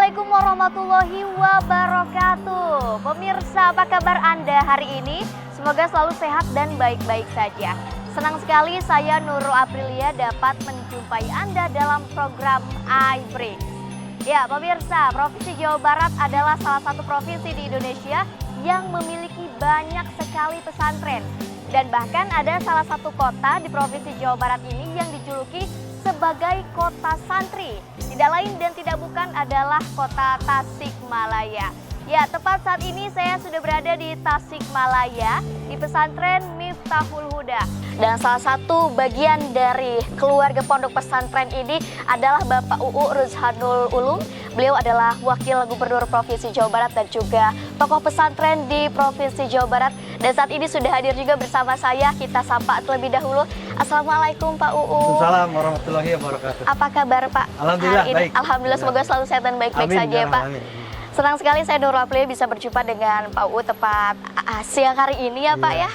Assalamualaikum warahmatullahi wabarakatuh. Pemirsa, apa kabar Anda hari ini? Semoga selalu sehat dan baik-baik saja. Senang sekali saya Nurul Aprilia dapat menjumpai Anda dalam program iBreak. Ya, pemirsa, Provinsi Jawa Barat adalah salah satu provinsi di Indonesia yang memiliki banyak sekali pesantren. Dan bahkan ada salah satu kota di Provinsi Jawa Barat ini yang dijuluki sebagai kota santri. Tidak lain dan tidak bukan adalah kota Tasikmalaya. Ya, tepat saat ini saya sudah berada di Tasikmalaya di pesantren Miftahul Huda. Dan salah satu bagian dari keluarga pondok pesantren ini adalah Bapak UU Ruzhanul Ulum. Beliau adalah Wakil Gubernur Provinsi Jawa Barat dan juga tokoh pesantren di Provinsi Jawa Barat. Dan saat ini sudah hadir juga bersama saya, kita sapa terlebih dahulu. Assalamualaikum Pak UU. Waalaikumsalam warahmatullahi wabarakatuh. Apa kabar Pak? Alhamdulillah baik. Alhamdulillah, semoga selalu sehat dan baik-baik saja ya Pak. Amin. Senang sekali saya Nurul Aprilia bisa berjumpa dengan Pak UU tepat siang hari ini ya Pak ya.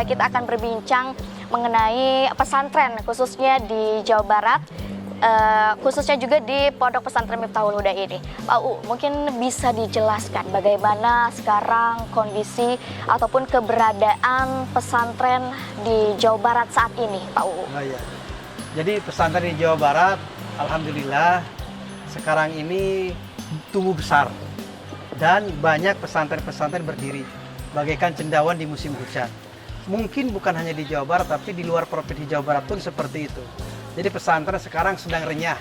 Kita akan berbincang mengenai pesantren khususnya di Jawa Barat. Khususnya juga di Pondok Pesantren Miftahul Huda ini. Pak U, mungkin bisa dijelaskan bagaimana sekarang kondisi ataupun keberadaan pesantren di Jawa Barat saat ini, Pak U? Oh, iya. Jadi pesantren di Jawa Barat, alhamdulillah sekarang ini tumbuh besar dan banyak pesantren-pesantren berdiri bagaikan cendawan di musim hujan. Mungkin bukan hanya di Jawa Barat, tapi di luar Provinsi Jawa Barat pun seperti itu. Jadi pesantren sekarang sedang renyah,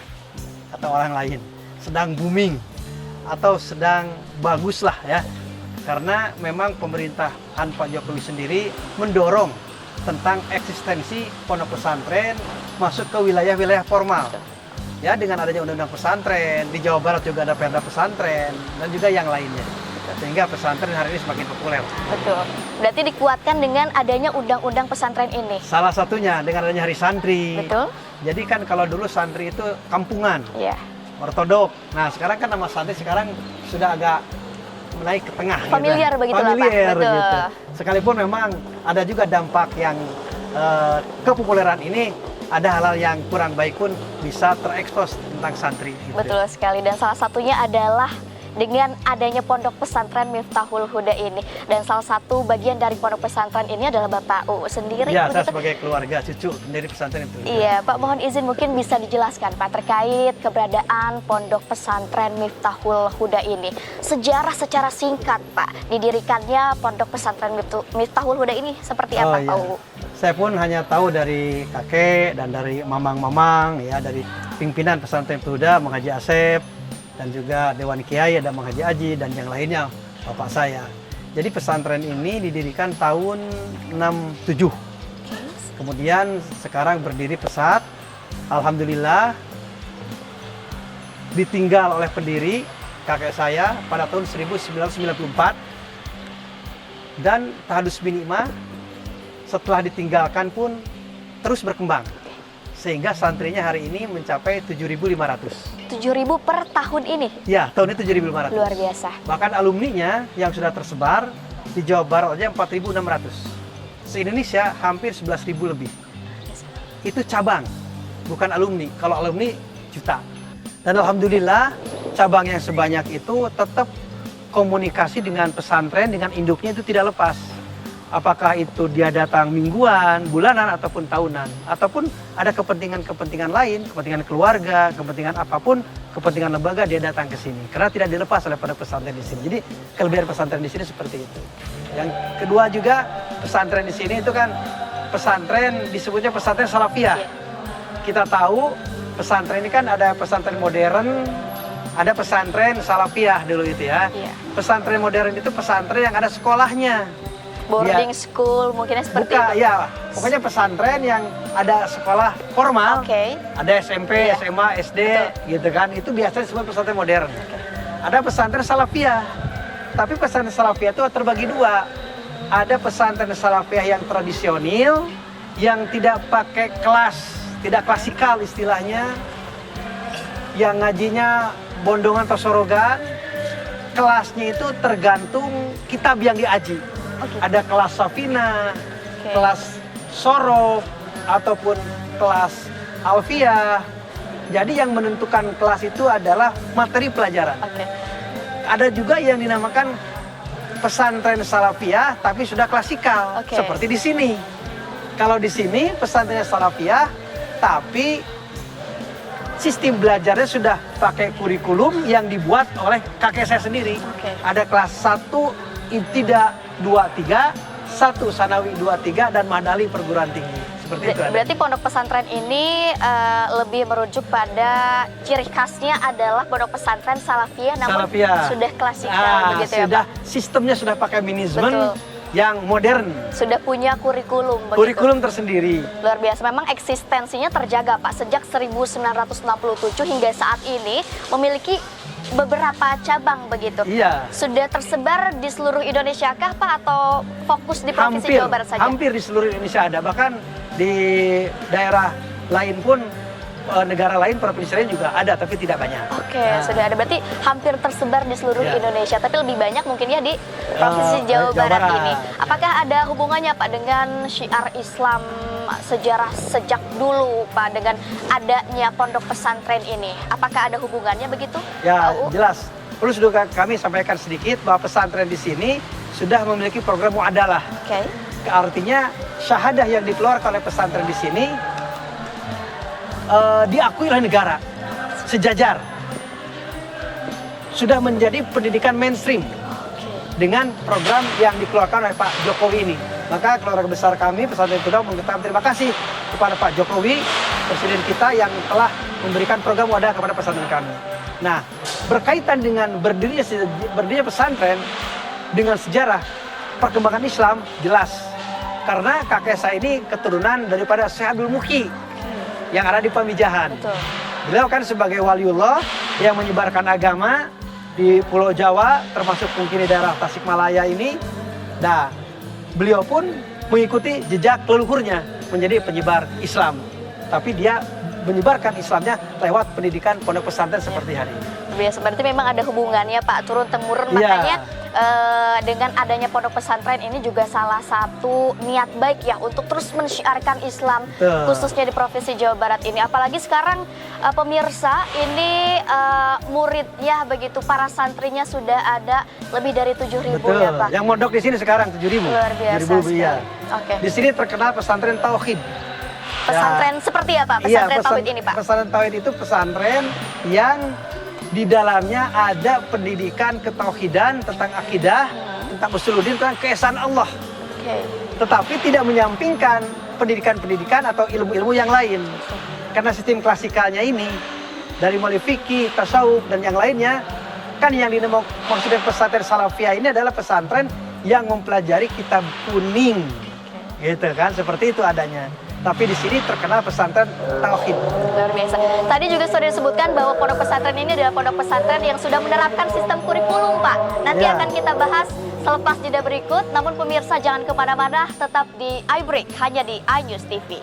atau orang lain, sedang booming, atau sedang bagus lah ya. Karena memang pemerintahan Pak Jokowi sendiri mendorong tentang eksistensi pondok pesantren masuk ke wilayah-wilayah formal. Ya, dengan adanya undang-undang pesantren, di Jawa Barat juga ada perda pesantren, dan juga yang lainnya. Sehingga pesantren hari ini semakin populer. Betul. Berarti dikuatkan dengan adanya undang-undang pesantren ini. Salah satunya dengan adanya hari santri. Betul. Jadi kan kalau dulu santri itu kampungan, ortodok. Nah sekarang kan nama santri sekarang sudah agak naik ke tengah. Familiar gitu. Begitu lah Pak. Familiar Betul. gitu. Sekalipun memang ada juga dampak yang kepopuleran ini, ada hal-hal yang kurang baik pun bisa terekspos tentang santri. Gitu. Betul sekali, dan salah satunya adalah dengan adanya pondok pesantren Miftahul Huda ini. Dan salah satu bagian dari pondok pesantren ini adalah Bapak UU sendiri. Ya, saya sebagai keluarga cucu dari pesantren itu. Iya, Pak, mohon izin mungkin bisa dijelaskan Pak terkait keberadaan pondok pesantren Miftahul Huda ini. Sejarah secara singkat Pak, didirikannya pondok pesantren Miftahul Huda ini seperti apa Pak UU? Saya pun hanya tahu dari kakek dan dari mamang-mamang ya, dari pimpinan pesantren Huda, Mang Haji Asep, dan juga Dewan Kiai ada Mang Haji Aji dan yang lainnya bapak saya. Jadi pesantren ini didirikan tahun 67. Kemudian sekarang berdiri pesat. Alhamdulillah ditinggal oleh pendiri kakek saya pada tahun 1994. Dan tahadus binimah setelah ditinggalkan pun terus berkembang. Sehingga santrinya hari ini mencapai 7.500. 7.000 per tahun ini? Ya, tahun ini 7.500. Luar biasa. Bahkan alumninya yang sudah tersebar di Jawa Barat aja 4.600. Se-Indonesia hampir 11.000 lebih. Itu cabang, bukan alumni. Kalau alumni juta. Dan alhamdulillah cabang yang sebanyak itu tetap komunikasi dengan pesantren, dengan induknya itu tidak lepas. Apakah itu dia datang mingguan, bulanan, ataupun tahunan. Ataupun ada kepentingan-kepentingan lain, kepentingan keluarga, kepentingan apapun, kepentingan lembaga, dia datang ke sini. Karena tidak dilepas oleh pada pesantren di sini. Jadi kelebihan pesantren di sini seperti itu. Yang kedua juga, pesantren di sini itu kan pesantren, disebutnya pesantren salafiyah. Kita tahu pesantren ini kan ada pesantren modern, ada pesantren salafiyah dulu itu ya. Pesantren modern itu pesantren yang ada sekolahnya. Boarding school mungkinnya seperti itu? Ya, pokoknya pesantren yang ada sekolah formal, ada SMP, SMA, SD, gitu kan. Itu biasanya disebut pesantren modern. Ada pesantren salafiyah, tapi pesantren salafiyah itu terbagi dua. Ada pesantren salafiyah yang tradisional, yang tidak pakai kelas, tidak klasikal istilahnya, yang ngajinya bondongan atau sorogan. Kelasnya itu tergantung kitab yang diaji. Ada kelas Safina, kelas Sorof, ataupun kelas Alfiyah. Jadi yang menentukan kelas itu adalah materi pelajaran. Ada juga yang dinamakan pesantren salafiyah tapi sudah klasikal, Oke. seperti di sini. Kalau di sini pesantren salafiyah tapi sistem belajarnya sudah pakai kurikulum yang dibuat oleh kakek saya sendiri. Oke. Ada kelas 1 Ibtida 2-3, 1 Sanawi 2-3 dan Madali perguruan tinggi. Seperti itu ada. Berarti pondok pesantren ini lebih merujuk pada ciri khasnya adalah pondok pesantren salafiyah namun Salafiyah. sudah klasikal begitu ya sudah, Pak? sistemnya sudah pakai manajemen Betul. yang modern. Sudah punya kurikulum begitu. Kurikulum tersendiri. Luar biasa, memang eksistensinya terjaga Pak sejak 1967 hingga saat ini memiliki beberapa cabang begitu. Iya. Sudah tersebar di seluruh Indonesia kah Pak atau fokus di Provinsi Jawa Barat saja? Hampir di seluruh Indonesia ada. Bahkan di daerah lain pun, negara lain, provinsi lain juga ada, tapi tidak banyak. Oke, sudah ada. Berarti hampir tersebar di seluruh Iya. Indonesia, tapi lebih banyak mungkin ya di Provinsi Jawa Jawa Barat Barat. ini. Apakah ada hubungannya Pak dengan syiar Islam sejarah sejak dulu Pak dengan adanya pondok pesantren ini? Apakah ada hubungannya begitu? Ya, Pak UU? jelas. Perlu sudah kami sampaikan sedikit bahwa pesantren di sini sudah memiliki program muadalah. Oke. Artinya syahadah yang dikeluarkan oleh pesantren di sini diakui oleh negara sejajar. Sudah menjadi pendidikan mainstream dengan program yang dikeluarkan oleh Pak Jokowi ini. Maka keluarga besar kami pesantren Tudau mengucapkan terima kasih kepada Pak Jokowi, presiden kita yang telah memberikan program wadah kepada pesantren kami. Nah, berkaitan dengan berdirinya pesantren dengan sejarah perkembangan Islam jelas. Karena kakek saya ini keturunan daripada Syekh Abdul Muhyi yang ada di Pamijahan. Betul. Beliau kan sebagai waliullah yang menyebarkan agama di Pulau Jawa, termasuk mungkin di daerah Tasikmalaya ini. Nah, beliau pun mengikuti jejak leluhurnya menjadi penyebar Islam. Tapi dia menyebarkan Islamnya lewat pendidikan pondok pesantren seperti hari ini. Biasa, berarti memang ada hubungannya Pak turun-temurun. Iya. Makanya dengan adanya pondok pesantren ini juga salah satu niat baik ya untuk terus mensyiarkan Islam. Betul. Khususnya di Provinsi Jawa Barat ini. Apalagi sekarang pemirsa ini muridnya begitu, para santrinya sudah ada lebih dari 7.000 Betul. ya Pak. Yang mondok di sini sekarang 7.000. Luar biasa 7.000 sekali. iya. Oke. Di sini terkenal pesantren Tauhid. Pesantren seperti apa pesantren Tauhid ini Pak? Pesantren Tauhid itu pesantren yang di dalamnya ada pendidikan ketauhidan tentang akidah, tentang usuluddin, tentang keesaan Allah. Oke. Tetapi tidak menyampingkan pendidikan-pendidikan atau ilmu-ilmu yang lain. Karena sistem klasikalnya ini, dari mulai fikih, tasawuf, dan yang lainnya, kan yang dimaksudkan pesantren salafiyah ini adalah pesantren yang mempelajari kitab kuning. Gitu kan, seperti itu adanya. Tapi di sini terkenal pesantren Tauhid. Luar biasa. Tadi juga sudah disebutkan bahwa pondok pesantren ini adalah pondok pesantren yang sudah menerapkan sistem kurikulum, Pak. Nanti Ya. akan kita bahas selepas jeda berikut. Namun pemirsa jangan kemana-mana, tetap di iBreak hanya di iNews TV.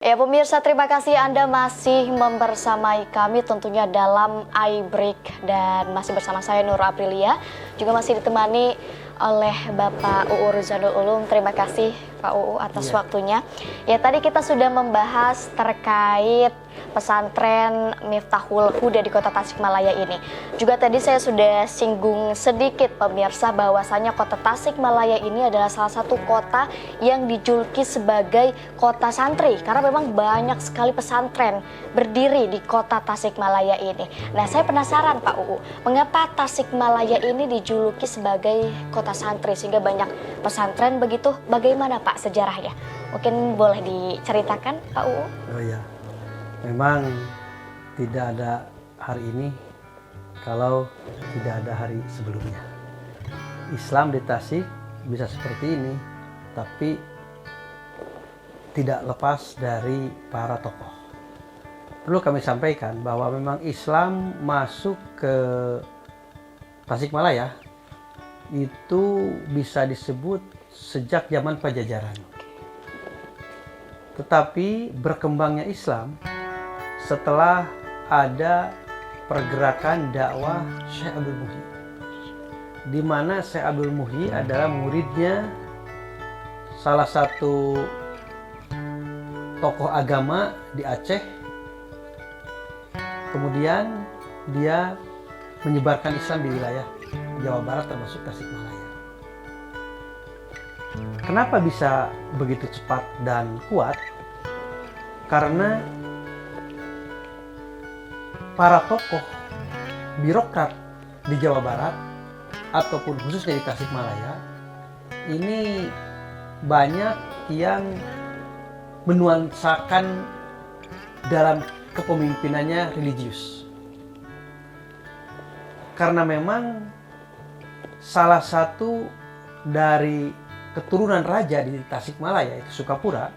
Ya pemirsa, terima kasih Anda masih membersamai kami tentunya dalam iBreak. Dan masih bersama saya Nur Aprilia, juga masih ditemani oleh Bapak UU Ruzanul Ulum. Terima kasih Pak UU atas waktunya. Ya tadi kita sudah membahas terkait pesantren Miftahul Huda di kota Tasikmalaya ini. Juga tadi saya sudah singgung sedikit pemirsa bahwasanya kota Tasikmalaya ini adalah salah satu kota yang dijuluki sebagai kota santri karena memang banyak sekali pesantren berdiri di kota Tasikmalaya ini. Nah, saya penasaran Pak UU, mengapa Tasikmalaya ini dijuluki sebagai kota santri sehingga banyak pesantren begitu? Bagaimana Pak sejarahnya? Mungkin boleh diceritakan Pak UU? Oh iya, memang tidak ada hari ini kalau tidak ada hari sebelumnya. Islam di Tasik bisa seperti ini, tapi tidak lepas dari para tokoh. Perlu kami sampaikan bahwa memang Islam masuk ke Tasikmalaya itu bisa disebut sejak zaman Pajajaran. Tetapi berkembangnya Islam setelah ada pergerakan dakwah Syekh Abdul Muhyi, di mana Syekh Abdul Muhyi adalah muridnya salah satu tokoh agama di Aceh. Kemudian dia menyebarkan Islam di wilayah Jawa Barat termasuk Tasikmalaya. Kenapa bisa begitu cepat dan kuat? Karena para tokoh birokrat di Jawa Barat ataupun khususnya di Tasikmalaya ini banyak yang menuansakan dalam kepemimpinannya religius. Karena memang salah satu dari keturunan raja di Tasikmalaya itu Sukapura,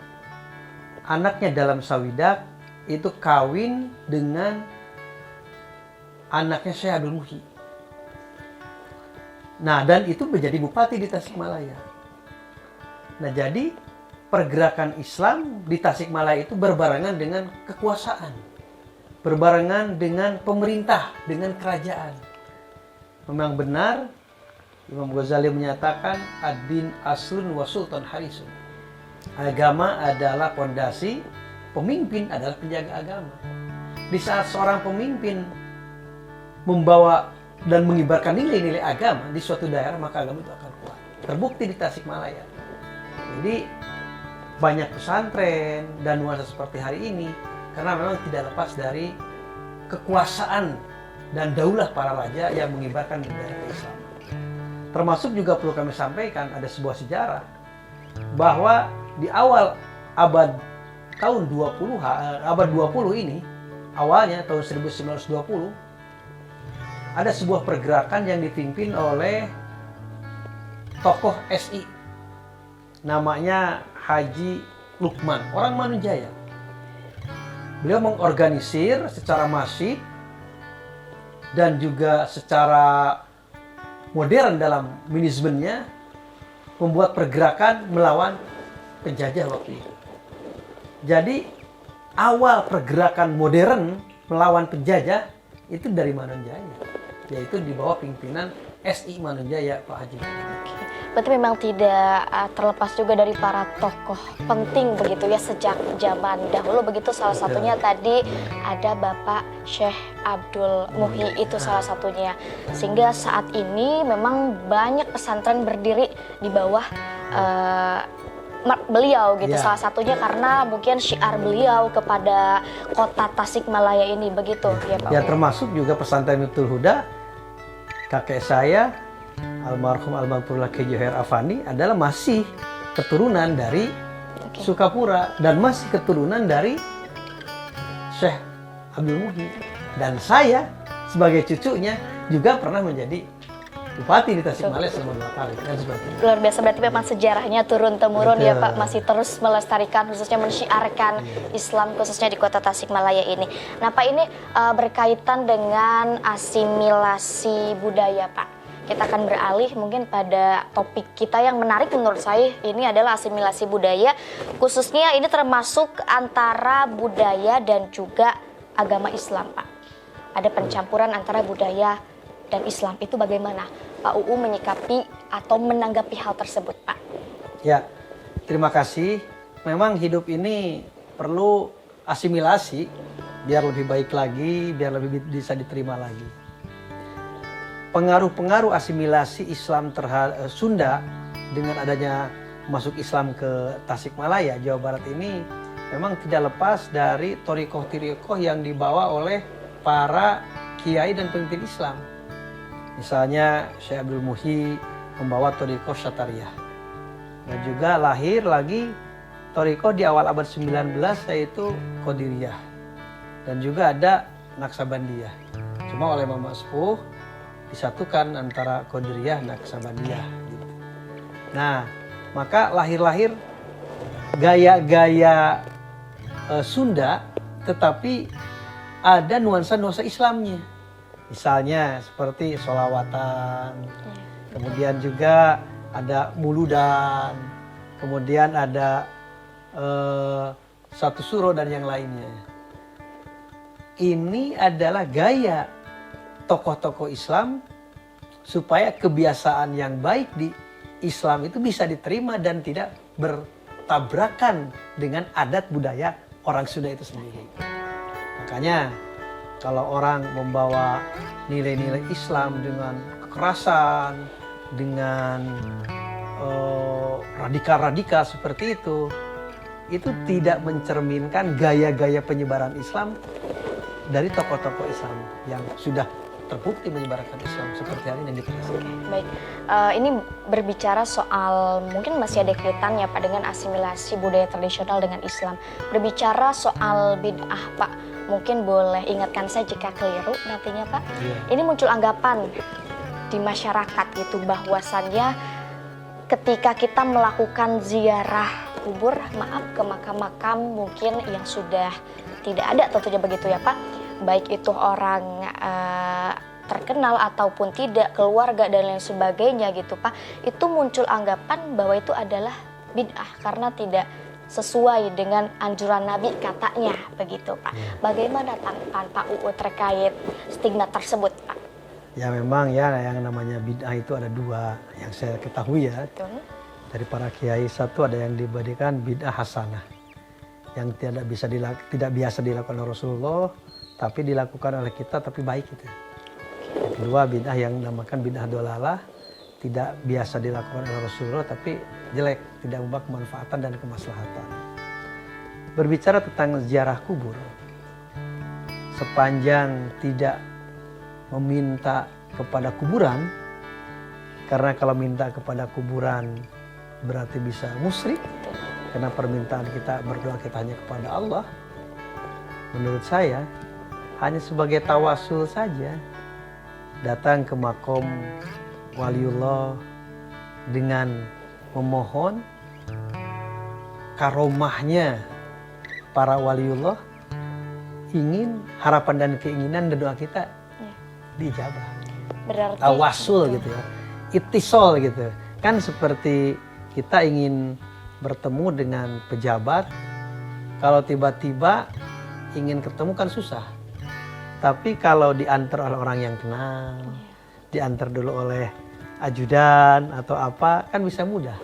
anaknya Dalam Sawidak itu kawin dengan anaknya Syekh Abdul Muhyi. Nah, dan itu menjadi bupati di Tasikmalaya. Nah, jadi pergerakan Islam di Tasikmalaya itu berbarengan dengan kekuasaan, berbarengan dengan pemerintah, dengan kerajaan. Memang benar Imam Ghazali menyatakan ad-din aslun wa sultan harisun. Agama adalah pondasi, pemimpin adalah penjaga agama. Di saat seorang pemimpin membawa dan mengibarkan nilai-nilai agama di suatu daerah, maka agama itu akan kuat. Terbukti di Tasikmalaya. Jadi banyak pesantren dan nuansa seperti hari ini karena memang tidak lepas dari kekuasaan dan daulah para raja yang mengibarkan bendera keislaman. Termasuk juga perlu kami sampaikan ada sebuah sejarah bahwa di awal abad 20 ini, awalnya tahun 1920, ada sebuah pergerakan yang dipimpin oleh tokoh SI namanya Haji Lukman, orang Manunjaya. Beliau mengorganisir secara masif dan juga secara modern dalam manajemennya, membuat pergerakan melawan penjajah waktu itu. Jadi awal pergerakan modern melawan penjajah itu dari Manunjaya, yaitu di bawah pimpinan SI Manunjaya Pak Haji. Berarti memang tidak terlepas juga dari para tokoh penting begitu ya sejak zaman dahulu begitu, salah satunya tadi ada Bapak Syekh Abdul Muhyi itu salah satunya, sehingga saat ini memang banyak pesantren berdiri di bawah beliau gitu, salah satunya karena mungkin syiar beliau kepada kota Tasikmalaya ini begitu ya Pak. Ya, termasuk juga pesantren Miftahul Huda, kakek saya almarhum Almarhumullah Kiai Johar Afandi adalah masih keturunan dari Sukapura dan masih keturunan dari Syekh Abdul Muhyi, dan saya sebagai cucunya juga pernah menjadi bupati di Tasikmalaya selama 2 kali dan seperti itu. Luar biasa, berarti memang sejarahnya turun temurun ya Pak, masih terus melestarikan khususnya mensyiarkan Islam khususnya di kota Tasikmalaya ini. Nah Pak, ini berkaitan dengan asimilasi budaya Pak. Kita akan beralih mungkin pada topik kita yang menarik menurut saya, ini adalah asimilasi budaya, khususnya ini termasuk antara budaya dan juga agama Islam Pak. Ada pencampuran antara budaya dan Islam, itu bagaimana Pak UU menyikapi atau menanggapi hal tersebut Pak? Ya, terima kasih. Memang hidup ini perlu asimilasi biar lebih baik lagi, biar lebih bisa diterima lagi. Pengaruh-pengaruh asimilasi Islam terhadap Sunda dengan adanya masuk Islam ke Tasikmalaya, Jawa Barat ini memang tidak lepas dari thariqah-thariqah yang dibawa oleh para kiai dan pemimpin Islam. Misalnya Syekh Abdul Muhyi membawa thariqah Syatariyah. Dan juga lahir lagi thariqah di awal abad 19 yaitu Qadiriyah. Dan juga ada Naksabandiyah. Cuma oleh Mama Sepuh disatukan antara Qadiriyah dan Naksabandiyah gitu. Nah, maka lahir-lahir gaya-gaya Sunda tetapi ada nuansa-nuansa Islamnya. Misalnya seperti sholawatan, kemudian juga ada muludan, kemudian ada satu suro dan yang lainnya. Ini adalah gaya tokoh-tokoh Islam supaya kebiasaan yang baik di Islam itu bisa diterima dan tidak bertabrakan dengan adat budaya orang Sunda itu sendiri. Makanya kalau orang membawa nilai-nilai Islam dengan kekerasan, dengan radikal-radikal seperti itu tidak mencerminkan gaya-gaya penyebaran Islam dari tokoh-tokoh Islam yang sudah terbukti menyebarkan Islam seperti hari ini yang kita rasakan. Baik, ini berbicara soal mungkin masih ada kaitannya Pak dengan asimilasi budaya tradisional dengan Islam. Berbicara soal bid'ah Pak, mungkin boleh ingatkan saya jika keliru nantinya Pak. Ini muncul anggapan di masyarakat gitu bahwasannya ketika kita melakukan ziarah kubur, maaf, ke makam-makam mungkin yang sudah tidak ada tentunya begitu ya Pak, baik itu orang terkenal ataupun tidak, keluarga dan lain sebagainya gitu Pak, itu muncul anggapan bahwa itu adalah bid'ah karena tidak sesuai dengan anjuran Nabi katanya begitu Pak. Bagaimana tanggapan Pak UU terkait stigma tersebut Pak? Ya memang ya, yang namanya bid'ah itu ada dua yang saya ketahui ya. Betul. Dari para kiai, satu ada yang diberikan bid'ah hasanah yang tidak biasa dilakukan oleh Rasulullah, tapi dilakukan oleh kita tapi baik itu. Yang kedua bid'ah yang dinamakan bid'ah dolalah, tidak biasa dilakukan oleh Rasulullah tapi jelek, tidak membawa kemanfaatan dan kemaslahatan. Berbicara tentang ziarah kubur, sepanjang tidak meminta kepada kuburan, karena kalau minta kepada kuburan berarti bisa musyrik, karena permintaan kita, berdoa kita hanya kepada Allah. Menurut saya hanya sebagai tawasul saja, datang ke makom waliullah dengan memohon karomahnya para waliullah, ingin harapan dan keinginan dan doa kita dijabah. Berarti tawasul gitu ya, ittisol gitu kan, seperti kita ingin bertemu dengan pejabat, kalau tiba-tiba ingin ketemu kan susah, tapi kalau diantar oleh orang yang kenal, diantar dulu oleh ajudan atau apa, kan bisa mudah.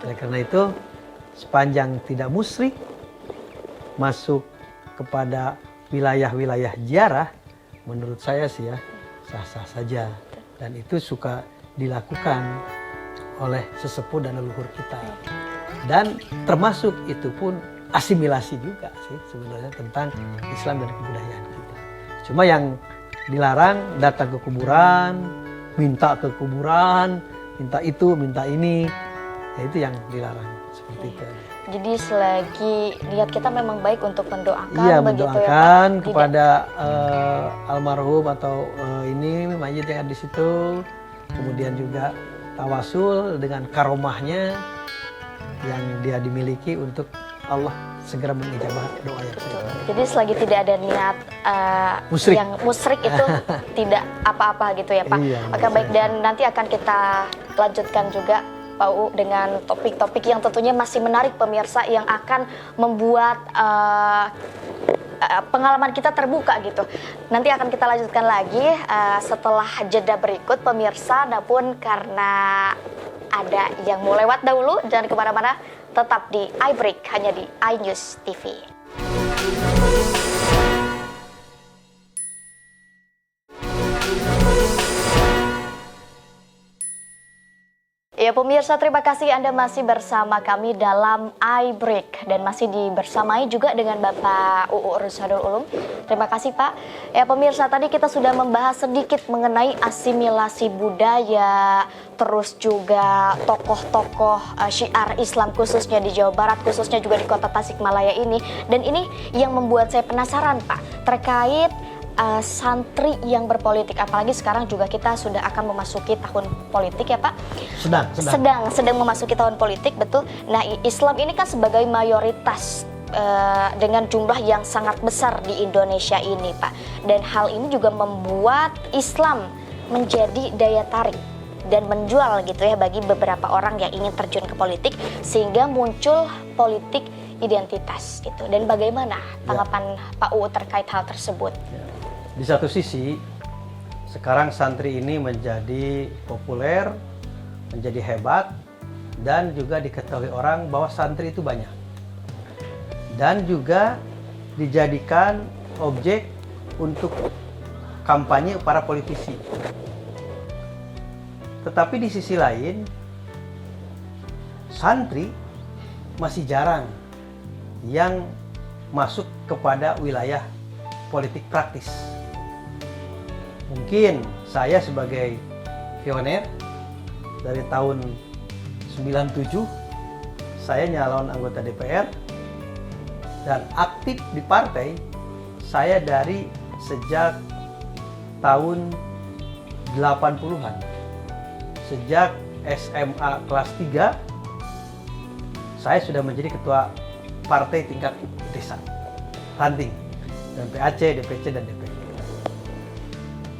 Oleh karena itu, sepanjang tidak musyrik, masuk kepada wilayah-wilayah ziarah, menurut saya sih ya sah-sah saja, dan itu suka dilakukan oleh sesepuh dan leluhur kita, dan termasuk itu pun asimilasi juga sih sebenarnya tentang Islam dan kebudayaan kita. Cuma yang dilarang datang ke kuburan, minta ke kuburan, minta itu, minta ini, ya itu yang dilarang seperti itu. Jadi selagi niat kita memang baik untuk mendoakan, iya, begitu mendoakan ya Pak? kepada almarhum atau ini mayit yang ada di situ, kemudian juga tawasul dengan karomahnya yang dia dimiliki untuk Allah segera mengijabah doa yang kita. Jadi selagi tidak ada niat Musyrik. yang musyrik itu tidak apa-apa gitu ya Pak. Iya, Oke baik, dan nanti akan kita lanjutkan juga Pak UU dengan topik-topik yang tentunya masih menarik pemirsa, yang akan membuat pengalaman kita terbuka gitu. Nanti akan kita lanjutkan lagi setelah jeda berikut pemirsa. Namun karena ada yang mau lewat dahulu, jangan kemana-mana, tetap di iBreak hanya di iNews TV. Ya pemirsa, terima kasih Anda masih bersama kami dalam iBreak dan masih dibersamai juga dengan Bapak UU Rusanul Ulum. Terima kasih Pak. Ya pemirsa, tadi kita sudah membahas sedikit mengenai asimilasi budaya, terus juga tokoh-tokoh syiar Islam khususnya di Jawa Barat, khususnya juga di kota Tasikmalaya ini. Dan ini yang membuat saya penasaran Pak, terkait santri yang berpolitik, apalagi sekarang juga kita sudah akan memasuki tahun politik ya Pak. Sedang memasuki tahun politik, betul. Nah, Islam ini kan sebagai mayoritas dengan jumlah yang sangat besar di Indonesia ini Pak. Dan hal ini juga membuat Islam menjadi daya tarik dan menjual gitu ya bagi beberapa orang yang ingin terjun ke politik, sehingga muncul politik identitas gitu. Dan bagaimana tanggapan Pak UU terkait hal tersebut? Di satu sisi, sekarang santri ini menjadi populer, menjadi hebat, dan juga diketahui orang bahwa santri itu banyak. Dan juga dijadikan objek untuk kampanye para politisi. Tetapi di sisi lain, santri masih jarang yang masuk kepada wilayah politik praktis. Mungkin saya sebagai pioner dari tahun 97, saya nyalon anggota DPR dan aktif di partai saya dari sejak tahun 80-an. Sejak SMA kelas 3, saya sudah menjadi ketua partai tingkat desa, ranting, dan PAC, DPC, dan DPD.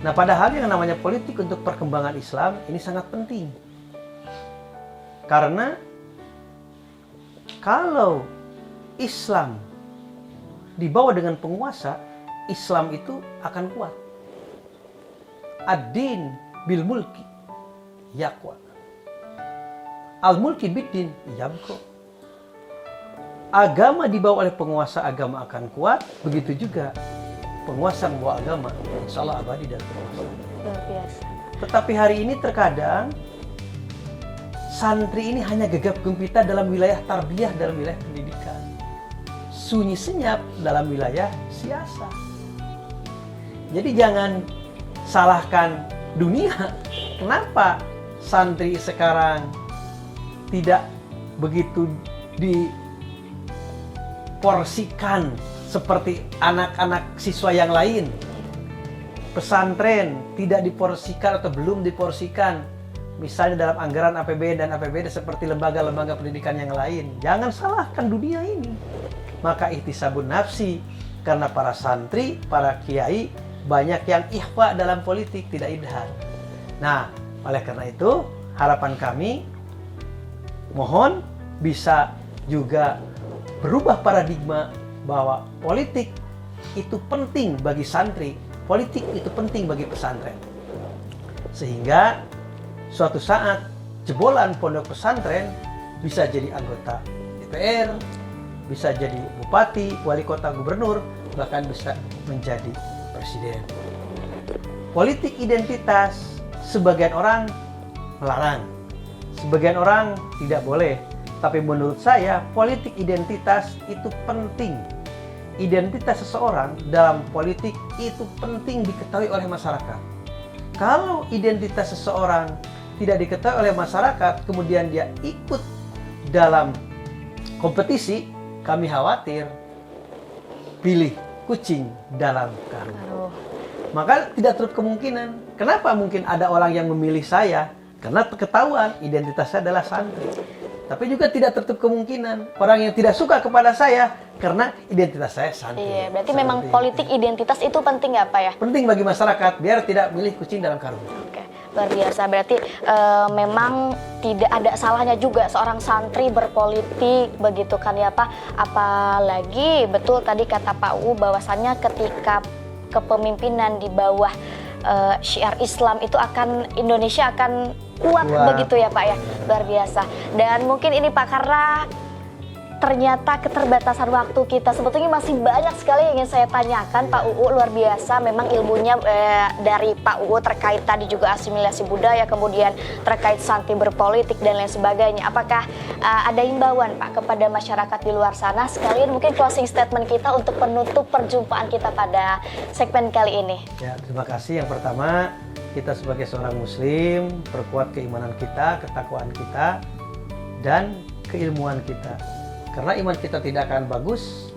Nah, padahal yang namanya politik untuk perkembangan Islam ini sangat penting. Karena kalau Islam dibawa dengan penguasa, Islam itu akan kuat. Ad-din bil mulki yaqwa. Al-mulki bid-din yabqa. Agama dibawa oleh penguasa, agama akan kuat. Begitu juga penguasa membawa agama, insya Allah abadi dan penguasa. Luar biasa. Tetapi hari ini terkadang santri ini hanya gegap gempita dalam wilayah tarbiyah, dalam wilayah pendidikan. Sunyi senyap dalam wilayah siasa. Jadi jangan salahkan dunia. Kenapa santri sekarang tidak begitu diporsikan seperti anak-anak siswa yang lain? Pesantren tidak diporsikan atau belum diporsikan, misalnya dalam anggaran APBN dan APBD seperti lembaga-lembaga pendidikan yang lain. Jangan salahkan dunia ini. Maka ihtisabun nafsi, karena para santri, para kiai banyak yang ikhfa dalam politik, tidak idhar. Nah, oleh karena itu harapan kami mohon bisa juga berubah paradigma bahwa politik itu penting bagi santri, politik itu penting bagi pesantren. Sehingga suatu saat jebolan pondok pesantren bisa jadi anggota DPR, bisa jadi bupati, wali kota, gubernur, bahkan bisa menjadi presiden. Politik identitas sebagian orang melarang, sebagian orang tidak boleh. Tapi menurut saya politik identitas itu penting. Identitas seseorang dalam politik itu penting diketahui oleh masyarakat. Kalau identitas seseorang tidak diketahui oleh masyarakat, kemudian dia ikut dalam kompetisi, kami khawatir pilih kucing dalam karung. Maka tidak tertutup kemungkinan. Kenapa mungkin ada orang yang memilih saya? Karena ketahuan identitas saya adalah santri. Tapi juga tidak tertutup kemungkinan orang yang tidak suka kepada saya karena identitas saya santri. Iya, berarti memang politik identitas itu penting ya Pak ya? Penting bagi masyarakat biar tidak milih kucing dalam karung. Oke, luar biasa. Berarti memang tidak ada salahnya juga seorang santri berpolitik, begitu kan ya Pak? Apalagi betul tadi kata Pak UU bahwasannya ketika kepemimpinan di bawah syiar Islam itu Indonesia akan kuat begitu ya Pak ya, luar biasa. Dan mungkin ini Pak, karena ternyata keterbatasan waktu kita, sebetulnya masih banyak sekali yang ingin saya tanyakan Pak UU, luar biasa. Memang ilmunya dari Pak UU terkait tadi juga asimilasi budaya, kemudian terkait santri berpolitik dan lain sebagainya. Apakah ada himbauan Pak kepada masyarakat di luar sana? Sekalian mungkin closing statement kita untuk penutup perjumpaan kita pada segmen kali ini. Ya, terima kasih. Yang pertama, kita sebagai seorang muslim perkuat keimanan kita, ketakwaan kita, dan keilmuan kita. Karena iman kita tidak akan bagus,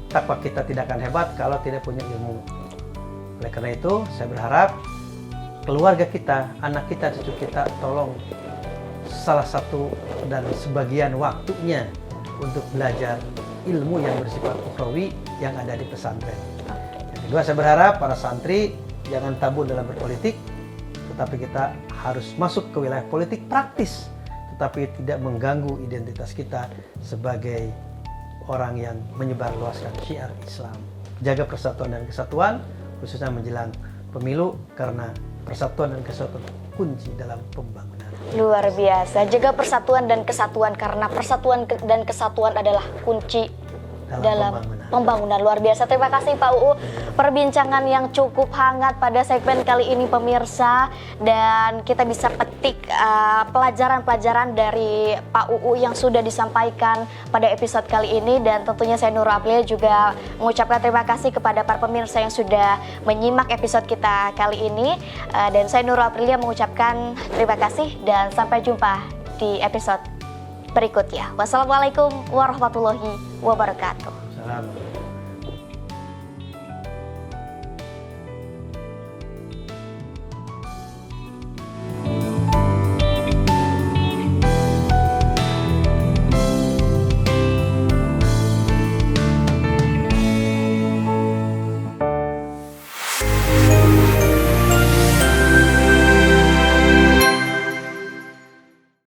takwa kita tidak akan hebat kalau tidak punya ilmu. Oleh karena itu, saya berharap keluarga kita, anak kita, cucu kita, tolong salah satu dan sebagian waktunya untuk belajar ilmu yang bersifat ukhrawi yang ada di pesantren. Yang kedua, saya berharap para santri jangan tabu dalam berpolitik, tetapi kita harus masuk ke wilayah politik praktis, tetapi tidak mengganggu identitas kita sebagai orang yang menyebarluaskan syiar Islam. Jaga persatuan dan kesatuan, khususnya menjelang pemilu, karena persatuan dan kesatuan kunci dalam pembangunan. Luar biasa, jaga persatuan dan kesatuan karena persatuan dan kesatuan adalah kunci dalam pembangunan. Luar biasa. Terima kasih Pak UU, perbincangan yang cukup hangat pada segmen kali ini pemirsa, dan kita bisa petik pelajaran-pelajaran dari Pak UU yang sudah disampaikan pada episode kali ini. Dan tentunya saya Nurul Aprilia juga mengucapkan terima kasih kepada para pemirsa yang sudah menyimak episode kita kali ini, dan saya Nurul Aprilia mengucapkan terima kasih dan sampai jumpa di episode berikutnya. Wassalamualaikum warahmatullahi wabarakatuh. Salam.